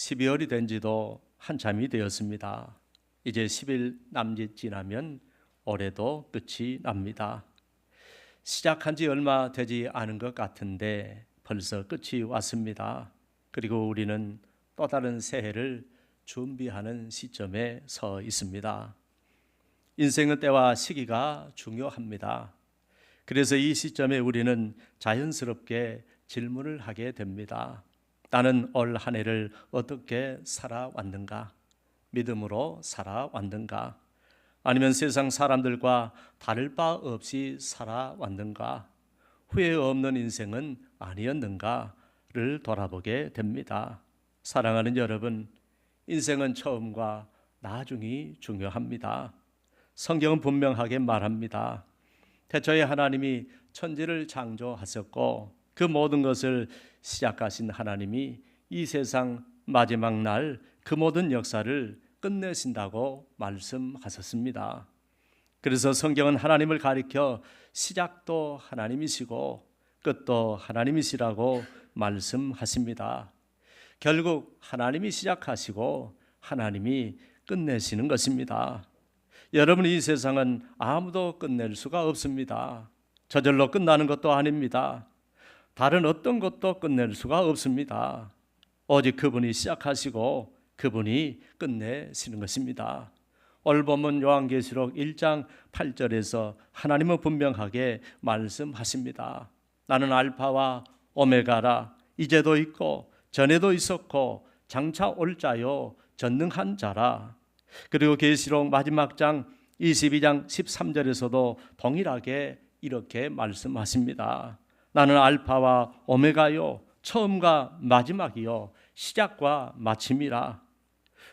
12월이 된 지도 한참이 되었습니다. 이제 10일 남짓 지나면 올해도 끝이 납니다. 시작한 지 얼마 되지 않은 것 같은데 벌써 끝이 왔습니다. 그리고 우리는 또 다른 새해를 준비하는 시점에 서 있습니다. 인생의 때와 시기가 중요합니다. 그래서 이 시점에 우리는 자연스럽게 질문을 하게 됩니다. 나는 올 한 해를 어떻게 살아왔는가? 믿음으로 살아왔는가? 아니면 세상 사람들과 다를 바 없이 살아왔는가? 후회 없는 인생은 아니었는가를 돌아보게 됩니다. 사랑하는 여러분, 인생은 처음과 나중이 중요합니다. 성경은 분명하게 말합니다. 태초에 하나님이 천지를 창조하셨고 그 모든 것을 시작하신 하나님이 이 세상 마지막 날 그 모든 역사를 끝내신다고 말씀하셨습니다. 그래서 성경은 하나님을 가리켜 시작도 하나님이시고 끝도 하나님이시라고 말씀하십니다. 결국 하나님이 시작하시고 하나님이 끝내시는 것입니다. 여러분, 이 세상은 아무도 끝낼 수가 없습니다. 저절로 끝나는 것도 아닙니다. 다른 어떤 것도 끝낼 수가 없습니다. 오직 그분이 시작하시고 그분이 끝내시는 것입니다. 오늘 본문 요한계시록 1장 8절에서 하나님은 분명하게 말씀하십니다. 나는 알파와 오메가라, 이제도 있고 전에도 있었고 장차 올 자요 전능한 자라. 그리고 계시록 마지막 장 22장 13절에서도 동일하게 이렇게 말씀하십니다. 나는 알파와 오메가요, 처음과 마지막이요, 시작과 마침이라.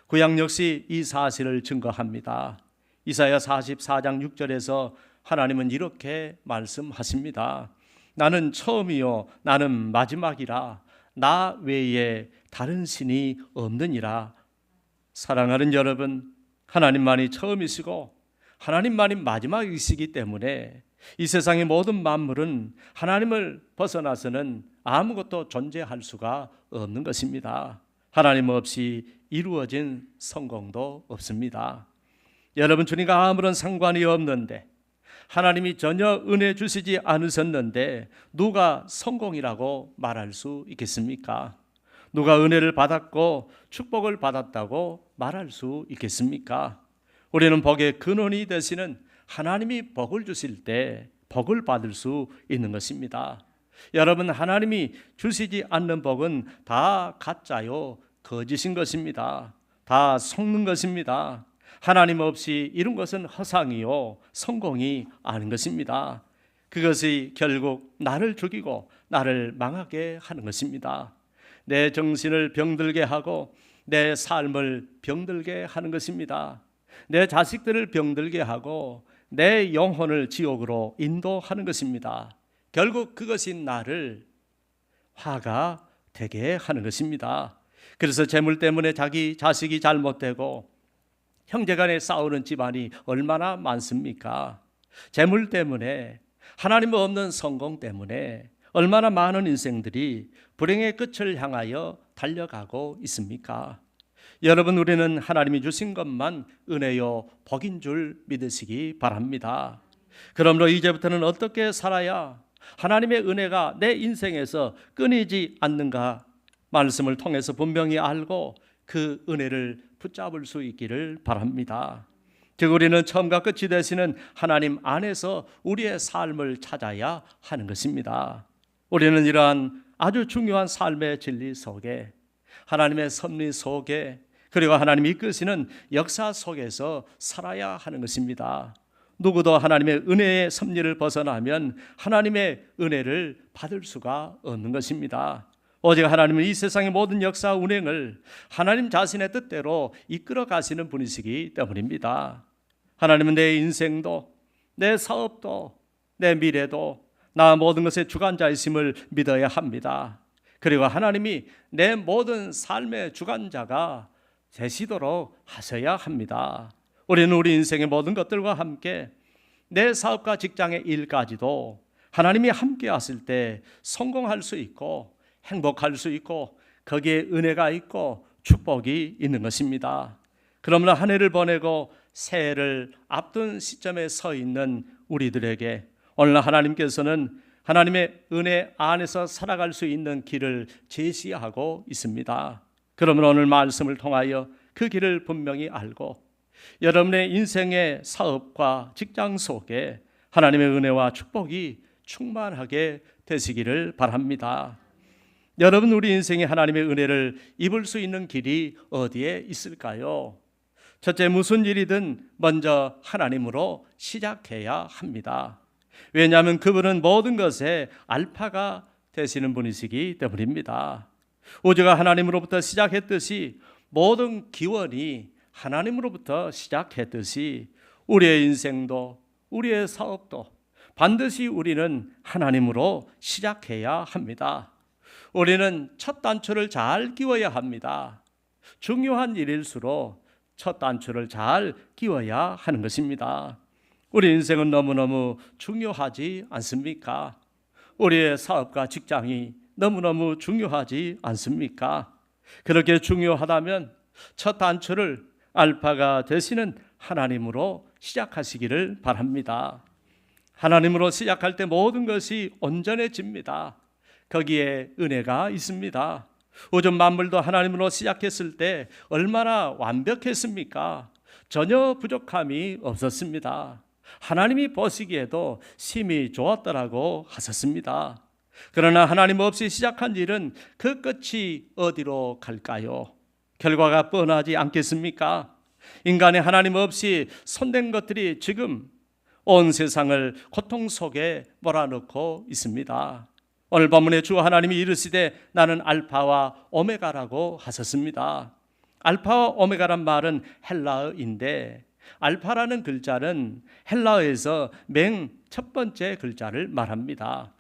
구약 역시 이 사실을 증거합니다. 이사야 44장 6절에서 하나님은 이렇게 말씀하십니다. 나는 처음이요 나는 마지막이라, 나 외에 다른 신이 없느니라. 사랑하는 여러분, 하나님만이 처음이시고 하나님만이 마지막이시기 때문에 이 세상의 모든 만물은 하나님을 벗어나서는 아무것도 존재할 수가 없는 것입니다. 하나님 없이 이루어진 성공도 없습니다. 여러분, 주님과 아무런 상관이 없는데, 하나님이 전혀 은혜 주시지 않으셨는데 누가 성공이라고 말할 수 있겠습니까? 누가 은혜를 받았고 축복을 받았다고 말할 수 있겠습니까? 우리는 복의 근원이 되시는 하나님이 복을 주실 때 복을 받을 수 있는 것입니다. 여러분, 하나님이 주시지 않는 복은 다 가짜요 거짓인 것입니다. 다 속는 것입니다. 하나님 없이 이룬 것은 허상이요 성공이 아닌 것입니다. 그것이 결국 나를 죽이고 나를 망하게 하는 것입니다. 내 정신을 병들게 하고 내 삶을 병들게 하는 것입니다. 내 자식들을 병들게 하고 내 영혼을 지옥으로 인도하는 것입니다. 결국 그것이 나를 화가 되게 하는 것입니다. 그래서 재물 때문에 자기 자식이 잘못되고 형제간에 싸우는 집안이 얼마나 많습니까? 재물 때문에, 하나님 없는 성공 때문에 얼마나 많은 인생들이 불행의 끝을 향하여 달려가고 있습니까? 여러분, 우리는 하나님이 주신 것만 은혜요 복인 줄 믿으시기 바랍니다. 그러므로 이제부터는 어떻게 살아야 하나님의 은혜가 내 인생에서 끊이지 않는가 말씀을 통해서 분명히 알고 그 은혜를 붙잡을 수 있기를 바랍니다. 즉, 우리는 처음과 끝이 되시는 하나님 안에서 우리의 삶을 찾아야 하는 것입니다. 우리는 이러한 아주 중요한 삶의 진리 속에, 하나님의 섭리 속에, 그리고 하나님이 이끄시는 역사 속에서 살아야 하는 것입니다. 누구도 하나님의 은혜의 섭리를 벗어나면 하나님의 은혜를 받을 수가 없는 것입니다. 오직 하나님은 이 세상의 모든 역사 운행을 하나님 자신의 뜻대로 이끌어 가시는 분이시기 때문입니다. 하나님은 내 인생도, 내 사업도, 내 미래도 나 모든 것의 주관자이심을 믿어야 합니다. 그리고 하나님이 내 모든 삶의 주관자가 되시도록 하셔야 합니다. 우리는 우리 인생의 모든 것들과 함께 내 사업과 직장의 일까지도 하나님이 함께 하실 때 성공할 수 있고 행복할 수 있고 거기에 은혜가 있고 축복이 있는 것입니다. 그러므로 한 해를 보내고 새해를 앞둔 시점에 서 있는 우리들에게 오늘 하나님께서는 하나님의 은혜 안에서 살아갈 수 있는 길을 제시하고 있습니다. 그러므로 오늘 말씀을 통하여 그 길을 분명히 알고 여러분의 인생의 사업과 직장 속에 하나님의 은혜와 축복이 충만하게 되시기를 바랍니다. 여러분, 우리 인생에 하나님의 은혜를 입을 수 있는 길이 어디에 있을까요? 첫째, 무슨 일이든 먼저 하나님으로 시작해야 합니다. 왜냐하면 그분은 모든 것에 알파가 되시는 분이시기 때문입니다. 우주가 하나님으로부터 시작했듯이 모든 기원이 하나님으로부터 시작했듯이 우리의 인생도 우리의 사업도 반드시 우리는 하나님으로 시작해야 합니다. 우리는 첫 단추를 잘 끼워야 합니다. 중요한 일일수록 첫 단추를 잘 끼워야 하는 것입니다. 우리 인생은 너무너무 중요하지 않습니까? 우리의 사업과 직장이 너무너무 중요하지 않습니까? 그렇게 중요하다면 첫 단추를 알파가 되시는 하나님으로 시작하시기를 바랍니다. 하나님으로 시작할 때 모든 것이 온전해집니다. 거기에 은혜가 있습니다. 우주 만물도 하나님으로 시작했을 때 얼마나 완벽했습니까? 전혀 부족함이 없었습니다. 하나님이 보시기에도 심히 좋았더라고 하셨습니다. 그러나 하나님 없이 시작한 일은 그 끝이 어디로 갈까요? 결과가 뻔하지 않겠습니까? 인간의 하나님 없이 손댄 것들이 지금 온 세상을 고통 속에 몰아넣고 있습니다. 오늘 본문에 주 하나님이 이르시되 나는 알파와 오메가라고 하셨습니다. 알파와 오메가란 말은 헬라어인데 알파라는 글자는 헬라어에서 맨 첫 번째 글자를 말합니다.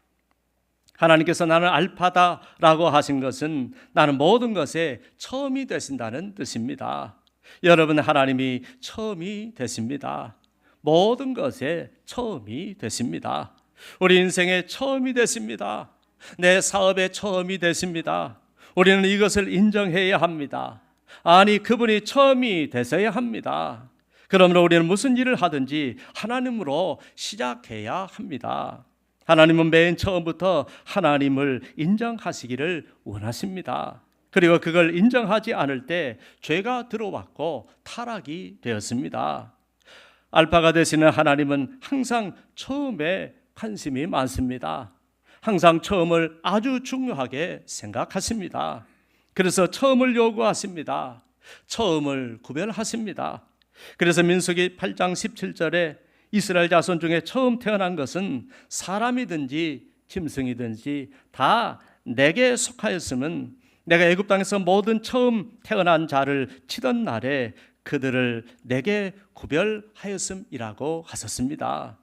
하나님께서 나는 알파다라고 하신 것은 나는 모든 것의 처음이 되신다는 뜻입니다. 여러분, 하나님이 처음이 되십니다. 모든 것의 처음이 되십니다. 우리 인생의 처음이 되십니다. 내 사업의 처음이 되십니다. 우리는 이것을 인정해야 합니다. 아니, 그분이 처음이 되셔야 합니다. 그러므로 우리는 무슨 일을 하든지 하나님으로 시작해야 합니다. 하나님은 맨 처음부터 하나님을 인정하시기를 원하십니다. 그리고 그걸 인정하지 않을 때 죄가 들어왔고 타락이 되었습니다. 알파가 되시는 하나님은 항상 처음에 관심이 많습니다. 항상 처음을 아주 중요하게 생각하십니다. 그래서 처음을 요구하십니다. 처음을 구별하십니다. 그래서 민수기 8장 17절에 이스라엘 자손 중에 처음 태어난 것은 사람이든지 짐승이든지 다 내게 속하였으면 내가 애굽 땅에서 모든 처음 태어난 자를 치던 날에 그들을 내게 구별하였음이라고 하셨습니다.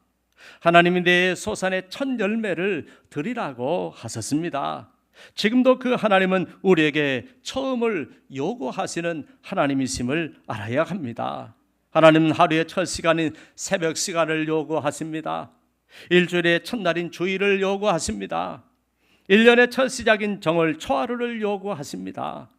하나님이 내 소산의 첫 열매를 드리라고 하셨습니다. 지금도 그 하나님은 우리에게 처음을 요구하시는 하나님이심을 알아야 합니다. 하나님은 하루의 첫 시간인 새벽 시간을 요구하십니다. 일주일의 첫날인 주일을 요구하십니다. 1년의 첫 시작인 정월 초하루를 요구하십니다.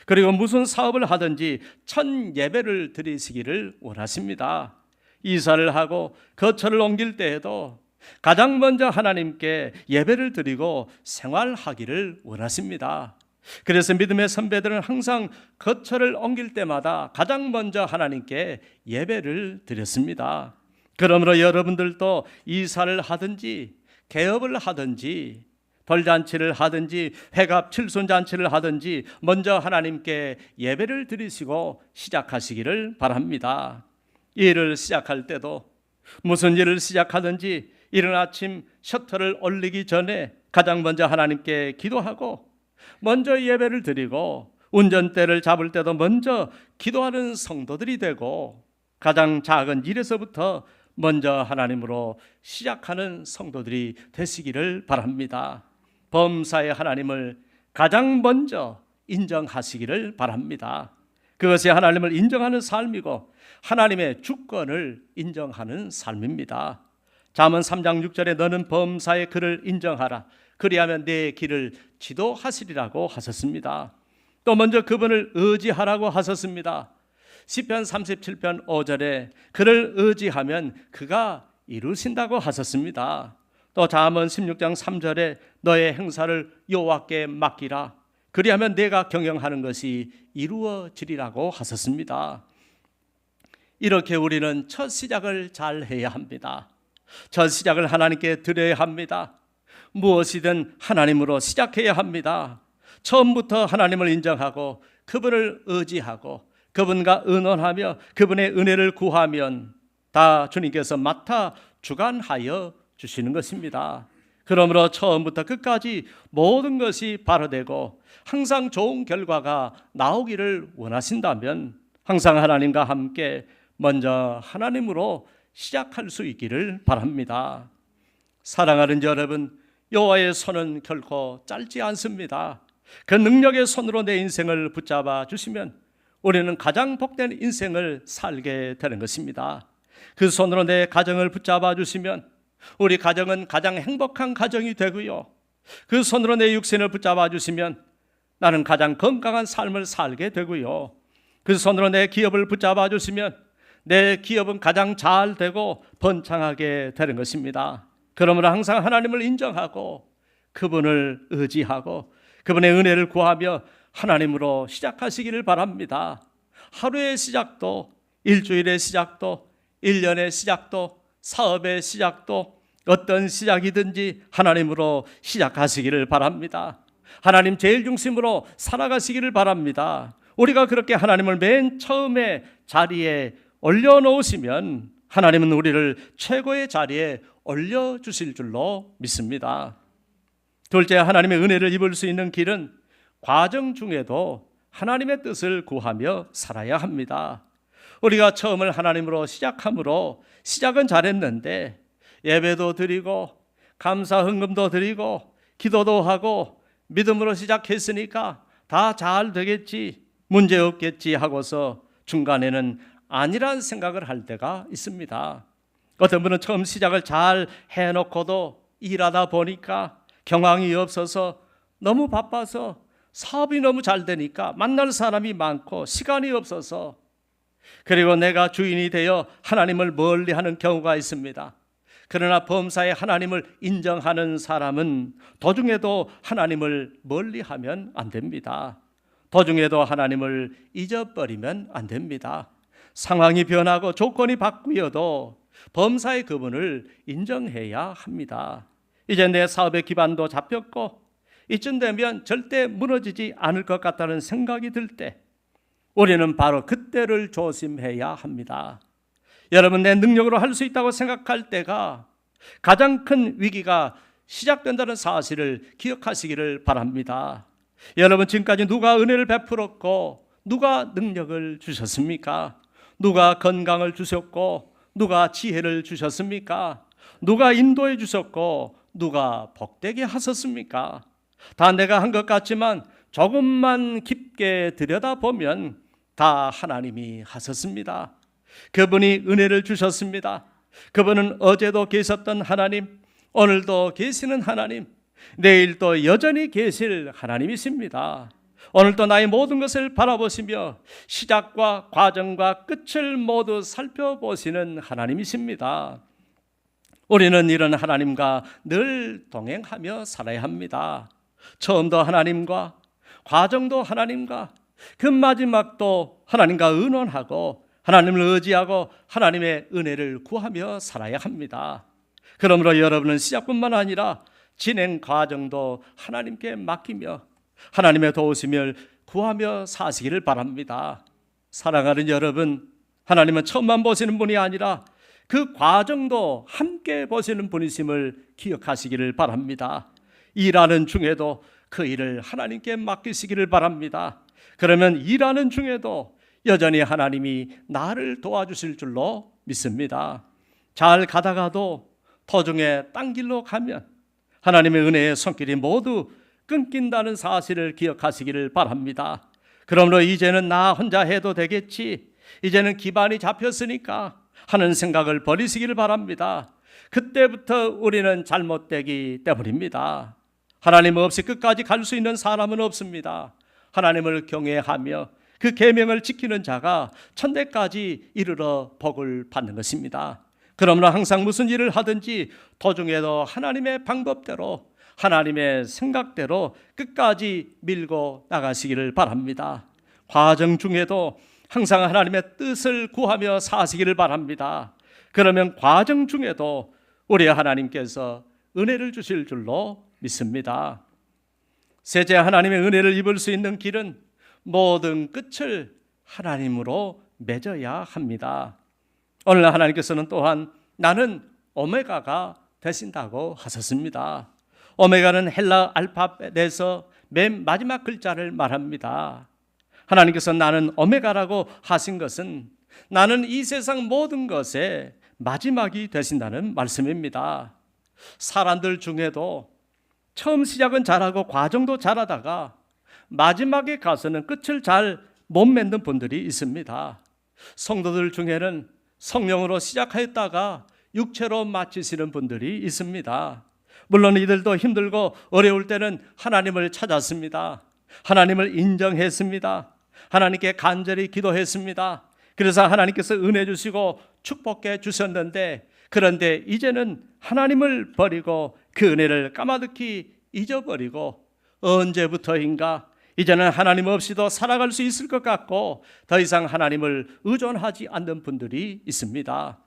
그리고 무슨 사업을 하든지 첫 예배를 드리시기를 원하십니다. 이사를 하고 거처를 옮길 때에도 가장 먼저 하나님께 예배를 드리고 생활하기를 원하십니다. 그래서 믿음의 선배들은 항상 거처를 옮길 때마다 가장 먼저 하나님께 예배를 드렸습니다. 그러므로 여러분들도 이사를 하든지 개업을 하든지 돌잔치를 하든지 회갑 칠순잔치를 하든지 먼저 하나님께 예배를 드리시고 시작하시기를 바랍니다. 일을 시작할 때도 무슨 일을 시작하든지 이른 아침 셔터를 올리기 전에 가장 먼저 하나님께 기도하고 먼저 예배를 드리고 운전대를 잡을 때도 먼저 기도하는 성도들이 되고 가장 작은 일에서부터 먼저 하나님으로 시작하는 성도들이 되시기를 바랍니다. 범사의 하나님을 가장 먼저 인정하시기를 바랍니다. 그것이 하나님을 인정하는 삶이고 하나님의 주권을 인정하는 삶입니다. 잠언 3장 6절에 너는 범사의 그를 인정하라. 그리하면 내 길을 지도하시리라고 하셨습니다. 또 먼저 그분을 의지하라고 하셨습니다. 시편 37편 5절에 그를 의지하면 그가 이루신다고 하셨습니다. 또 잠언 16장 3절에 너의 행사를 여호와께 맡기라. 그리하면 내가 경영하는 것이 이루어지리라고 하셨습니다. 이렇게 우리는 첫 시작을 잘 해야 합니다. 첫 시작을 하나님께 드려야 합니다. 무엇이든 하나님으로 시작해야 합니다. 처음부터 하나님을 인정하고 그분을 의지하고 그분과 의논하며 그분의 은혜를 구하면 다 주님께서 맡아 주관하여 주시는 것입니다. 그러므로 처음부터 끝까지 모든 것이 바로되고 항상 좋은 결과가 나오기를 원하신다면 항상 하나님과 함께 먼저 하나님으로 시작할 수 있기를 바랍니다. 사랑하는 여러분, 여호와의 손은 결코 짧지 않습니다. 그 능력의 손으로 내 인생을 붙잡아 주시면 우리는 가장 복된 인생을 살게 되는 것입니다. 그 손으로 내 가정을 붙잡아 주시면 우리 가정은 가장 행복한 가정이 되고요, 그 손으로 내 육신을 붙잡아 주시면 나는 가장 건강한 삶을 살게 되고요, 그 손으로 내 기업을 붙잡아 주시면 내 기업은 가장 잘 되고 번창하게 되는 것입니다. 그러므로 항상 하나님을 인정하고 그분을 의지하고 그분의 은혜를 구하며 하나님으로 시작하시기를 바랍니다. 하루의 시작도, 일주일의 시작도, 1년의 시작도, 사업의 시작도 어떤 시작이든지 하나님으로 시작하시기를 바랍니다. 하나님 제일 중심으로 살아가시기를 바랍니다. 우리가 그렇게 하나님을 맨 처음에 자리에 올려놓으시면 하나님은 우리를 최고의 자리에 올려주실 줄로 믿습니다. 둘째, 하나님의 은혜를 입을 수 있는 길은 과정 중에도 하나님의 뜻을 구하며 살아야 합니다. 우리가 처음을 하나님으로 시작함으로 시작은 잘했는데 예배도 드리고 감사 헌금도 드리고 기도도 하고 믿음으로 시작했으니까 다 잘 되겠지, 문제 없겠지 하고서 중간에는 아니란 생각을 할 때가 있습니다. 어떤 분은 처음 시작을 잘 해놓고도 일하다 보니까 경황이 없어서 너무 바빠서 사업이 너무 잘 되니까 만날 사람이 많고 시간이 없어서 그리고 내가 주인이 되어 하나님을 멀리하는 경우가 있습니다. 그러나 범사에 하나님을 인정하는 사람은 도중에도 하나님을 멀리하면 안 됩니다. 도중에도 하나님을 잊어버리면 안 됩니다. 상황이 변하고 조건이 바뀌어도 범사의 그분을 인정해야 합니다. 이제 내 사업의 기반도 잡혔고 이쯤 되면 절대 무너지지 않을 것 같다는 생각이 들 때 우리는 바로 그때를 조심해야 합니다. 여러분, 내 능력으로 할 수 있다고 생각할 때가 가장 큰 위기가 시작된다는 사실을 기억하시기를 바랍니다. 여러분, 지금까지 누가 은혜를 베풀었고 누가 능력을 주셨습니까? 누가 건강을 주셨고 누가 지혜를 주셨습니까? 누가 인도해 주셨고 누가 복되게 하셨습니까? 다 내가 한 것 같지만 조금만 깊게 들여다보면 다 하나님이 하셨습니다. 그분이 은혜를 주셨습니다. 그분은 어제도 계셨던 하나님, 오늘도 계시는 하나님, 내일도 여전히 계실 하나님이십니다. 오늘도 나의 모든 것을 바라보시며 시작과 과정과 끝을 모두 살펴보시는 하나님이십니다. 우리는 이런 하나님과 늘 동행하며 살아야 합니다. 처음도 하나님과, 과정도 하나님과, 그 마지막도 하나님과 의논하고 하나님을 의지하고 하나님의 은혜를 구하며 살아야 합니다. 그러므로 여러분은 시작뿐만 아니라 진행 과정도 하나님께 맡기며 하나님의 도우심을 구하며 사시기를 바랍니다. 사랑하는 여러분, 하나님은 처음만 보시는 분이 아니라 그 과정도 함께 보시는 분이심을 기억하시기를 바랍니다. 일하는 중에도 그 일을 하나님께 맡기시기를 바랍니다. 그러면 일하는 중에도 여전히 하나님이 나를 도와주실 줄로 믿습니다. 잘 가다가도 도중에 딴 길로 가면 하나님의 은혜의 손길이 모두 끊긴다는 사실을 기억하시기를 바랍니다. 그러므로 이제는 나 혼자 해도 되겠지, 이제는 기반이 잡혔으니까 하는 생각을 버리시기를 바랍니다. 그때부터 우리는 잘못되기 때문입니다. 하나님 없이 끝까지 갈 수 있는 사람은 없습니다. 하나님을 경외하며 그 계명을 지키는 자가 천대까지 이르러 복을 받는 것입니다. 그러므로 항상 무슨 일을 하든지 도중에도 하나님의 방법대로, 하나님의 생각대로 끝까지 밀고 나가시기를 바랍니다. 과정 중에도 항상 하나님의 뜻을 구하며 사시기를 바랍니다. 그러면 과정 중에도 우리 하나님께서 은혜를 주실 줄로 믿습니다. 셋째, 하나님의 은혜를 입을 수 있는 길은 모든 끝을 하나님으로 맺어야 합니다. 오늘 하나님께서는 또한 나는 오메가가 되신다고 하셨습니다. 오메가는 헬라 알파벳에서 맨 마지막 글자를 말합니다. 하나님께서 나는 오메가라고 하신 것은 나는 이 세상 모든 것의 마지막이 되신다는 말씀입니다. 사람들 중에도 처음 시작은 잘하고 과정도 잘하다가 마지막에 가서는 끝을 잘 못 맺는 분들이 있습니다. 성도들 중에는 성령으로 시작하였다가 육체로 마치시는 분들이 있습니다. 물론 이들도 힘들고 어려울 때는 하나님을 찾았습니다. 하나님을 인정했습니다. 하나님께 간절히 기도했습니다. 그래서 하나님께서 은혜 주시고 축복해 주셨는데, 그런데 이제는 하나님을 버리고 그 은혜를 까마득히 잊어버리고 언제부터인가 이제는 하나님 없이도 살아갈 수 있을 것 같고 더 이상 하나님을 의존하지 않는 분들이 있습니다.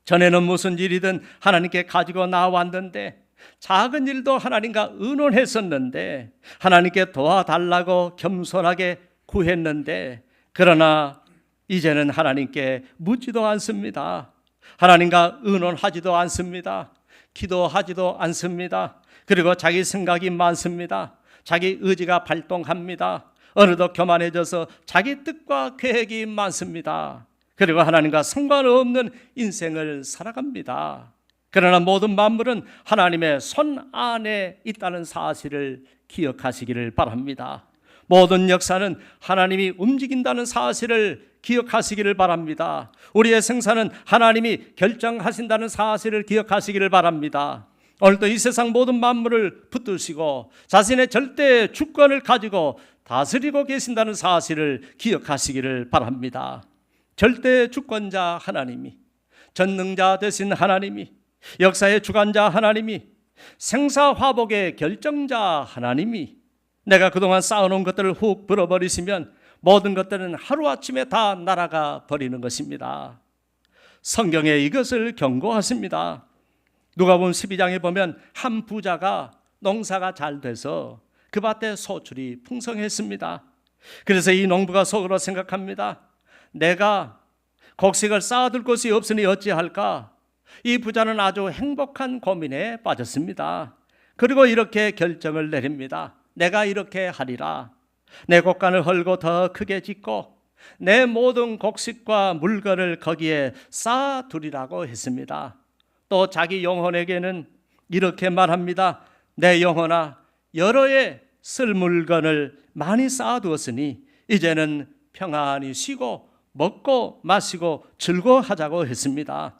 전에는 무슨 일이든 하나님께 가지고 나왔는데, 작은 일도 하나님과 의논했었는데, 하나님께 도와달라고 겸손하게 구했는데, 그러나 이제는 하나님께 묻지도 않습니다. 하나님과 의논하지도 않습니다. 기도하지도 않습니다. 그리고 자기 생각이 많습니다. 자기 의지가 발동합니다. 어느덧 교만해져서 자기 뜻과 계획이 많습니다. 그리고 하나님과 상관없는 인생을 살아갑니다. 그러나 모든 만물은 하나님의 손 안에 있다는 사실을 기억하시기를 바랍니다. 모든 역사는 하나님이 움직인다는 사실을 기억하시기를 바랍니다. 우리의 생사는 하나님이 결정하신다는 사실을 기억하시기를 바랍니다. 오늘도 이 세상 모든 만물을 붙드시고 자신의 절대 주권을 가지고 다스리고 계신다는 사실을 기억하시기를 바랍니다. 절대 주권자 하나님이, 전능자 되신 하나님이, 역사의 주관자 하나님이, 생사화복의 결정자 하나님이 내가 그동안 쌓아놓은 것들을 훅 불어버리시면 모든 것들은 하루아침에 다 날아가 버리는 것입니다. 성경에 이것을 경고하십니다. 누가복음 12장에 보면 한 부자가 농사가 잘 돼서 그 밭에 소출이 풍성했습니다. 그래서 이 농부가 속으로 생각합니다. 내가 곡식을 쌓아둘 곳이 없으니 어찌할까? 이 부자는 아주 행복한 고민에 빠졌습니다. 그리고 이렇게 결정을 내립니다. 내가 이렇게 하리라. 내 곡간을 헐고 더 크게 짓고 내 모든 곡식과 물건을 거기에 쌓아두리라고 했습니다. 또 자기 영혼에게는 이렇게 말합니다. 내 영혼아, 여러 해 쓸 물건을 많이 쌓아두었으니 이제는 평안히 쉬고 먹고 마시고 즐거워하자고 했습니다.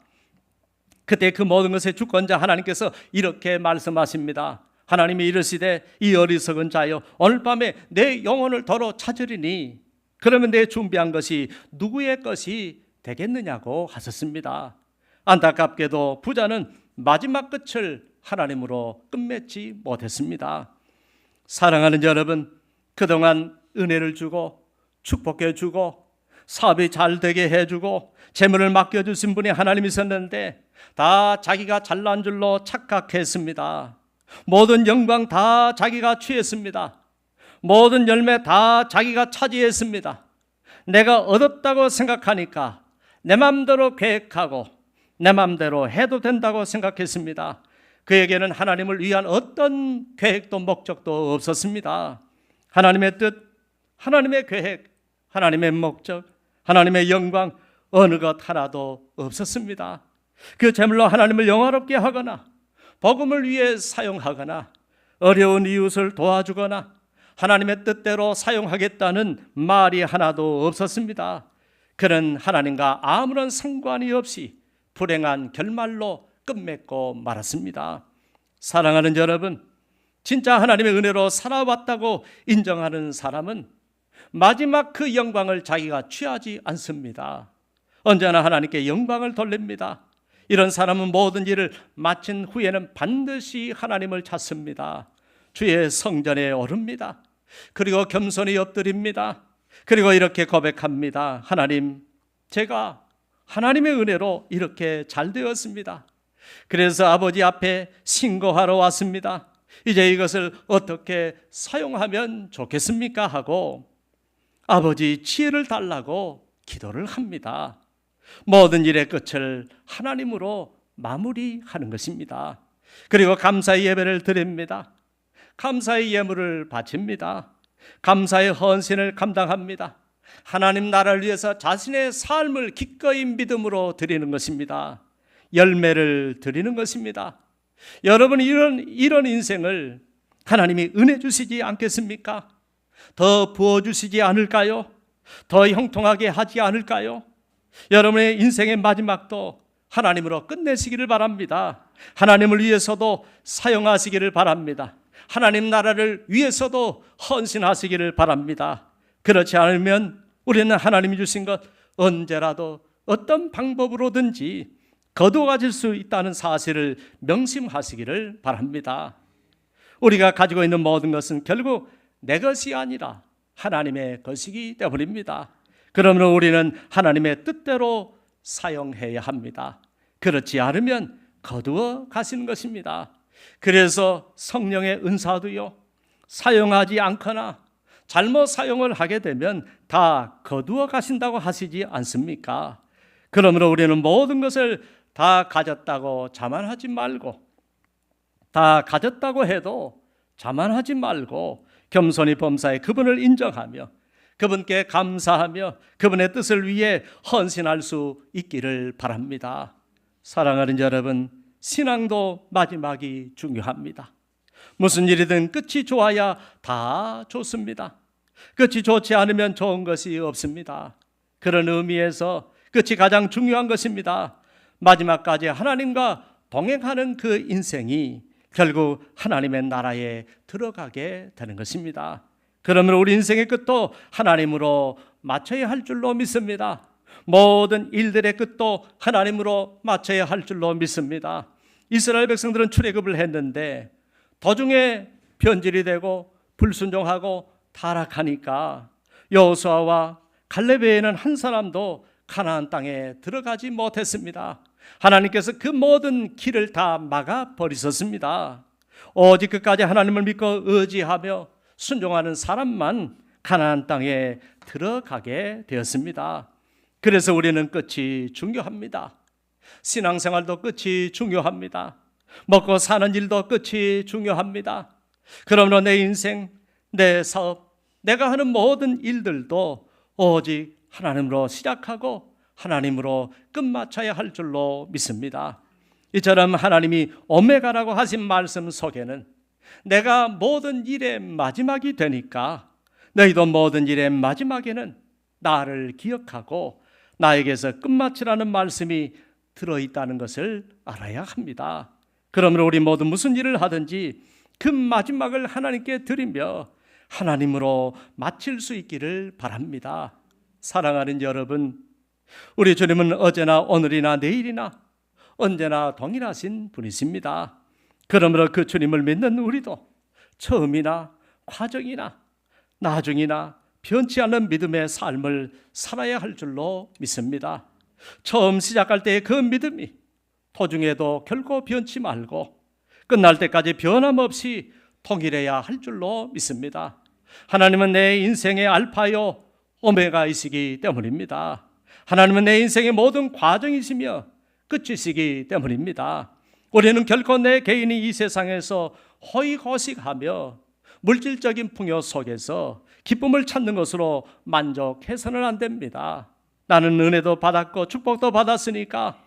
그때 그 모든 것의 주권자 하나님께서 이렇게 말씀하십니다. 하나님이 이르시되 이 어리석은 자여, 오늘 밤에 내 영혼을 더러 찾으리니 그러면 내 준비한 것이 누구의 것이 되겠느냐고 하셨습니다. 안타깝게도 부자는 마지막 끝을 하나님으로 끝맺지 못했습니다. 사랑하는 여러분, 그동안 은혜를 주고 축복해 주고 사업이 잘 되게 해주고 재물을 맡겨주신 분이 하나님이셨는데 다 자기가 잘난 줄로 착각했습니다. 모든 영광 다 자기가 취했습니다. 모든 열매 다 자기가 차지했습니다. 내가 얻었다고 생각하니까 내 마음대로 계획하고 내 마음대로 해도 된다고 생각했습니다. 그에게는 하나님을 위한 어떤 계획도 목적도 없었습니다. 하나님의 뜻, 하나님의 계획, 하나님의 목적, 하나님의 영광 어느 것 하나도 없었습니다. 그 재물로 하나님을 영화롭게 하거나 복음을 위해 사용하거나 어려운 이웃을 도와주거나 하나님의 뜻대로 사용하겠다는 말이 하나도 없었습니다. 그는 하나님과 아무런 상관이 없이 불행한 결말로 끝맺고 말았습니다. 사랑하는 여러분, 진짜 하나님의 은혜로 살아왔다고 인정하는 사람은 마지막 그 영광을 자기가 취하지 않습니다. 언제나 하나님께 영광을 돌립니다. 이런 사람은 모든 일을 마친 후에는 반드시 하나님을 찾습니다. 주의 성전에 오릅니다. 그리고 겸손히 엎드립니다. 그리고 이렇게 고백합니다. 하나님, 제가 하나님의 은혜로 이렇게 잘 되었습니다. 그래서 아버지 앞에 신고하러 왔습니다. 이제 이것을 어떻게 사용하면 좋겠습니까? 하고 아버지 지혜를 달라고 기도를 합니다. 모든 일의 끝을 하나님으로 마무리하는 것입니다. 그리고 감사의 예배를 드립니다. 감사의 예물을 바칩니다. 감사의 헌신을 감당합니다. 하나님 나라를 위해서 자신의 삶을 기꺼이 믿음으로 드리는 것입니다. 열매를 드리는 것입니다. 여러분, 이런 인생을 하나님이 은혜 주시지 않겠습니까? 더 부어주시지 않을까요? 더 형통하게 하지 않을까요? 여러분의 인생의 마지막도 하나님으로 끝내시기를 바랍니다. 하나님을 위해서도 사용하시기를 바랍니다. 하나님 나라를 위해서도 헌신하시기를 바랍니다. 그렇지 않으면 우리는 하나님이 주신 것 언제라도 어떤 방법으로든지 거두어 가질 수 있다는 사실을 명심하시기를 바랍니다. 우리가 가지고 있는 모든 것은 결국 내 것이 아니라 하나님의 것이기 때문입니다. 그러므로 우리는 하나님의 뜻대로 사용해야 합니다. 그렇지 않으면 거두어 가시는 것입니다. 그래서 성령의 은사도요, 사용하지 않거나 잘못 사용을 하게 되면 다 거두어 가신다고 하시지 않습니까? 그러므로 우리는 모든 것을 다 가졌다고 자만하지 말고, 다 가졌다고 해도 자만하지 말고 겸손히 범사에 그분을 인정하며 그분께 감사하며 그분의 뜻을 위해 헌신할 수 있기를 바랍니다. 사랑하는 여러분, 신앙도 마지막이 중요합니다. 무슨 일이든 끝이 좋아야 다 좋습니다. 끝이 좋지 않으면 좋은 것이 없습니다. 그런 의미에서 끝이 가장 중요한 것입니다. 마지막까지 하나님과 동행하는 그 인생이 결국 하나님의 나라에 들어가게 되는 것입니다. 그러므로 우리 인생의 끝도 하나님으로 맞춰야 할 줄로 믿습니다. 모든 일들의 끝도 하나님으로 맞춰야 할 줄로 믿습니다. 이스라엘 백성들은 출애굽을 했는데 도중에 변질이 되고 불순종하고 타락하니까 여호수아와 갈렙 외에는 한 사람도 가나안 땅에 들어가지 못했습니다. 하나님께서 그 모든 길을 다 막아 버리셨습니다. 오직 끝까지 하나님을 믿고 의지하며 순종하는 사람만 가나안 땅에 들어가게 되었습니다. 그래서 우리는 끝이 중요합니다. 신앙생활도 끝이 중요합니다. 먹고 사는 일도 끝이 중요합니다. 그러므로 내 인생, 내 사업, 내가 하는 모든 일들도 오직 하나님으로 시작하고 하나님으로 끝마쳐야 할 줄로 믿습니다. 이처럼 하나님이 오메가라고 하신 말씀 속에는 내가 모든 일의 마지막이 되니까 너희도 모든 일의 마지막에는 나를 기억하고 나에게서 끝마치라는 말씀이 들어있다는 것을 알아야 합니다. 그러므로 우리 모두 무슨 일을 하든지 그 마지막을 하나님께 드리며 하나님으로 마칠 수 있기를 바랍니다. 사랑하는 여러분, 우리 주님은 어제나 오늘이나 내일이나 언제나 동일하신 분이십니다. 그러므로 그 주님을 믿는 우리도 처음이나 과정이나 나중이나 변치 않는 믿음의 삶을 살아야 할 줄로 믿습니다. 처음 시작할 때의 그 믿음이 도중에도 결코 변치 말고 끝날 때까지 변함없이 통일해야 할 줄로 믿습니다. 하나님은 내 인생의 알파요 오메가이시기 때문입니다. 하나님은 내 인생의 모든 과정이시며 끝이시기 때문입니다. 우리는 결코 내 개인이 이 세상에서 허위허식하며 물질적인 풍요 속에서 기쁨을 찾는 것으로 만족해서는 안 됩니다. 나는 은혜도 받았고 축복도 받았으니까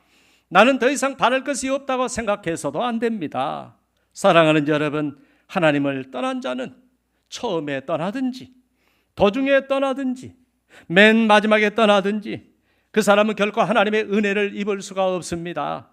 나는 더 이상 바랄 것이 없다고 생각해서도 안 됩니다. 사랑하는 여러분, 하나님을 떠난 자는 처음에 떠나든지 도중에 떠나든지 맨 마지막에 떠나든지 그 사람은 결코 하나님의 은혜를 입을 수가 없습니다.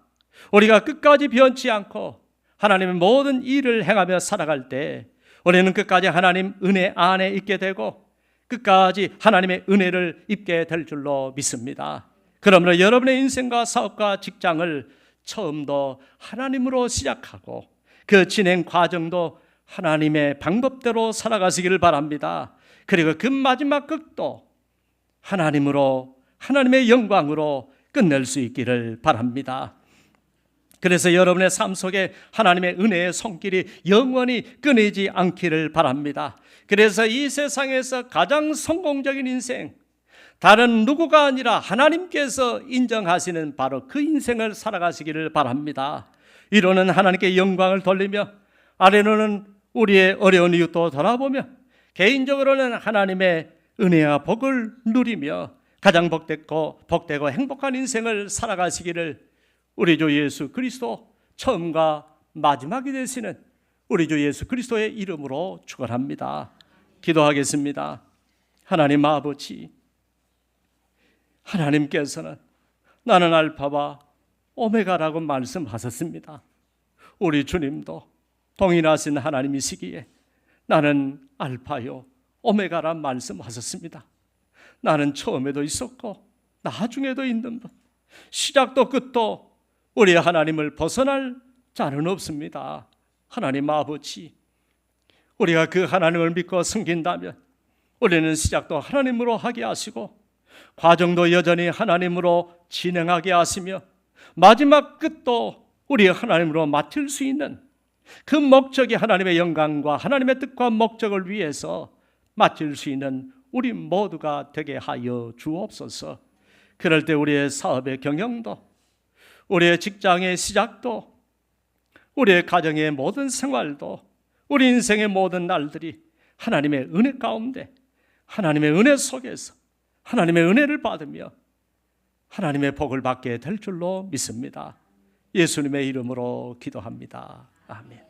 우리가 끝까지 변치 않고 하나님의 모든 일을 행하며 살아갈 때 우리는 끝까지 하나님 은혜 안에 있게 되고 끝까지 하나님의 은혜를 입게 될 줄로 믿습니다. 그러므로 여러분의 인생과 사업과 직장을 처음도 하나님으로 시작하고 그 진행 과정도 하나님의 방법대로 살아가시기를 바랍니다. 그리고 그 마지막 끝도 하나님으로, 하나님의 영광으로 끝낼 수 있기를 바랍니다. 그래서 여러분의 삶 속에 하나님의 은혜의 손길이 영원히 끊이지 않기를 바랍니다. 그래서 이 세상에서 가장 성공적인 인생, 다른 누구가 아니라 하나님께서 인정하시는 바로 그 인생을 살아가시기를 바랍니다. 위로는 하나님께 영광을 돌리며 아래로는 우리의 어려운 이웃도 돌아보며 개인적으로는 하나님의 은혜와 복을 누리며 가장 복되고 행복한 인생을 살아가시기를 우리 주 예수 그리스도 처음과 마지막이 되시는 우리 주 예수 그리스도의 이름으로 축원합니다. 기도하겠습니다. 하나님 아버지, 하나님께서는 나는 알파와 오메가라고 말씀하셨습니다. 우리 주님도 동일하신 하나님이시기에 나는 알파요 오메가란 말씀하셨습니다. 나는 처음에도 있었고 나중에도 있는 분, 시작도 끝도 우리 하나님을 벗어날 자는 없습니다. 하나님 아버지, 우리가 그 하나님을 믿고 섬긴다면 우리는 시작도 하나님으로 하게 하시고 과정도 여전히 하나님으로 진행하게 하시며 마지막 끝도 우리 하나님으로 마칠 수 있는 그 목적이 하나님의 영광과 하나님의 뜻과 목적을 위해서 마칠 수 있는 우리 모두가 되게 하여 주옵소서. 그럴 때 우리의 사업의 경영도, 우리의 직장의 시작도, 우리의 가정의 모든 생활도, 우리 인생의 모든 날들이 하나님의 은혜 가운데, 하나님의 은혜 속에서 하나님의 은혜를 받으며 하나님의 복을 받게 될 줄로 믿습니다. 예수님의 이름으로 기도합니다. 아멘.